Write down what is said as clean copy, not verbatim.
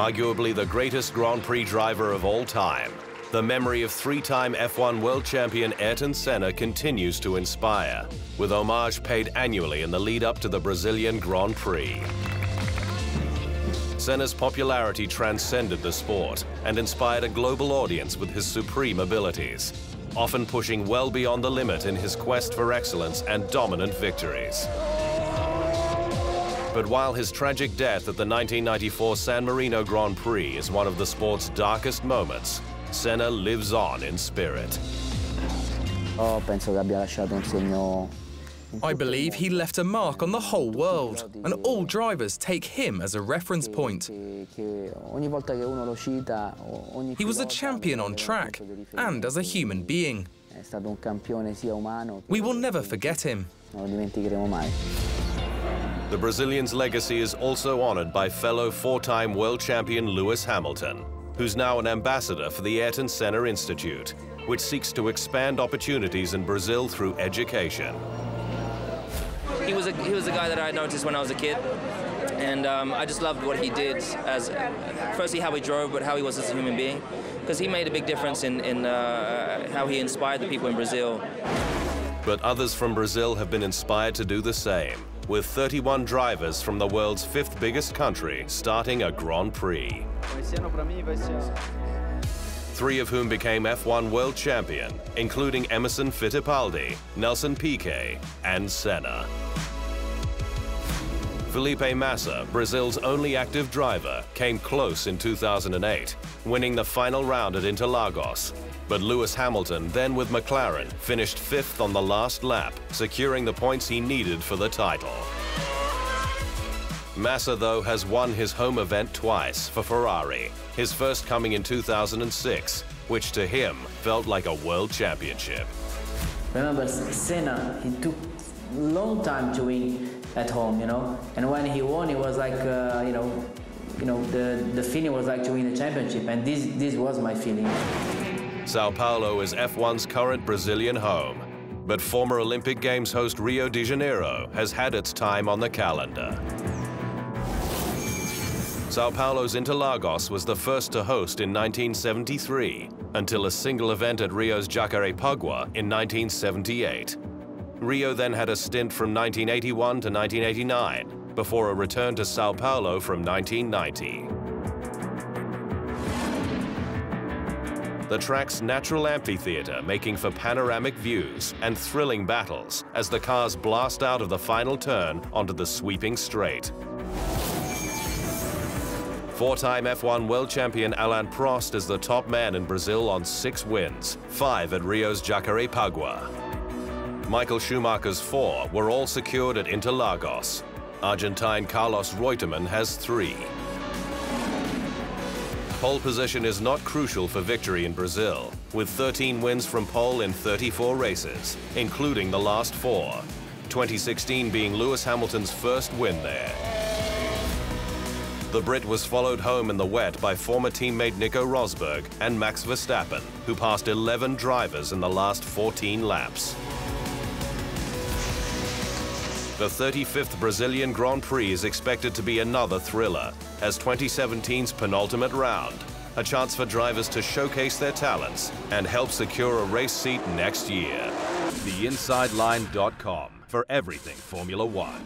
Arguably the greatest Grand Prix driver of all time, the memory of three-time F1 world champion Ayrton Senna continues to inspire, with homage paid annually in the lead-up to the Brazilian Grand Prix. Senna's popularity transcended the sport and inspired a global audience with his supreme abilities, often pushing well beyond the limit in his quest for excellence and dominant victories. But while his tragic death at the 1994 San Marino Grand Prix is one of the sport's darkest moments, Senna lives on in spirit. I believe he left a mark on the whole world, and all drivers take him as a reference point. He was a champion on track and as a human being. We will never forget him. The Brazilian's legacy is also honored by fellow four-time world champion Lewis Hamilton, who's now an ambassador for the Ayrton Senna Institute, which seeks to expand opportunities in Brazil through education. He was a guy that I noticed when I was a kid, and I just loved what he did, as firstly how he drove, but how he was as a human being, because he made a big difference in how he inspired the people in Brazil. But others from Brazil have been inspired to do the same, with 31 drivers from the world's fifth biggest country starting a Grand Prix. 3 of whom became F1 world champion, including Emerson Fittipaldi, Nelson Piquet, and Senna. Felipe Massa, Brazil's only active driver, came close in 2008, winning the final round at Interlagos. But Lewis Hamilton, then with McLaren, finished 5th on the last lap, securing the points he needed for the title. Massa, though, has won his home event twice for Ferrari, his first coming in 2006, which to him felt like a world championship. Remember, Senna, he took a long time to win at home, and when he won, it was like, the feeling was like to win the championship, and this was my feeling. Sao Paulo is F1's current Brazilian home, but former Olympic Games host Rio de Janeiro has had its time on the calendar. Sao Paulo's Interlagos was the first to host in 1973, until a single event at Rio's Jacarepaguá in 1978. Rio then had a stint from 1981 to 1989, before a return to Sao Paulo from 1990. The track's natural amphitheater making for panoramic views and thrilling battles as the cars blast out of the final turn onto the sweeping straight. 4-time F1 world champion Alain Prost is the top man in Brazil on 6 wins, 5 at Rio's Jacarepaguá. Michael Schumacher's 4 were all secured at Interlagos. Argentine Carlos Reutemann has 3. Pole position is not crucial for victory in Brazil, with 13 wins from pole in 34 races, including the last 4, 2016 being Lewis Hamilton's first win there. The Brit was followed home in the wet by former teammate Nico Rosberg and Max Verstappen, who passed 11 drivers in the last 14 laps. The 35th Brazilian Grand Prix is expected to be another thriller, as 2017's penultimate round, a chance for drivers to showcase their talents and help secure a race seat next year. TheInsideLine.com for everything Formula One.